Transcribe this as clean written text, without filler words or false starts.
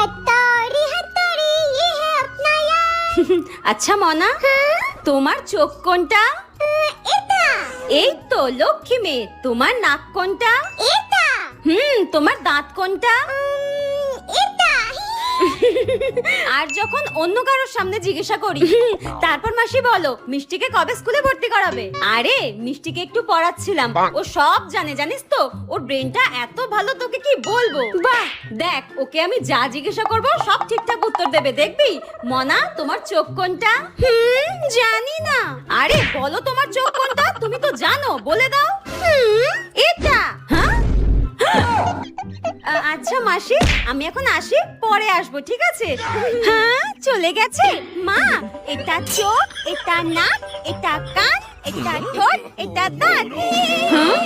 हथौड़ी हथौड़ी ये है अपना यार। আচ্ছা মনা, তোমার চোখ কোনটা? এটা এই তো লক্ষ্মী মেয়ে। তোমার নাক কোনটা? এটা তোমার দাঁত কোনটা? এটা আর যখন অন্য কারোর সামনে জিজ্ঞাসা করি তারপর মাসি বলো মিষ্টিকে কবে স্কুলে ভর্তি করাবে? আরে মিষ্টিকে একটু পড়াচ্ছিলাম, ও সব জানে জানিস তো। ওর ব্রেনটা এত ভালো, তোকে কি বলবো। বাহ, দেখ ওকে আমি যা জিজ্ঞাসা করব সব ঠিকঠাক উত্তর দেবে, দেখবি। মনা, তোমার চোখ কোনটা? জানি না। আরে বলো তোমার চোখ কোনটা, তুমি তো জানো, বলে দাও। এটা। হ্যাঁ, আচ্ছা মাসি, আমি এখন আসি, পরে আসবো, ঠিক আছে? হ্যাঁ, চলে গেছে। মা, এটা চোখ, এটা নাক, এটা কান, এটা ঠোঁট, এটা দাঁত। হ্যাঁ?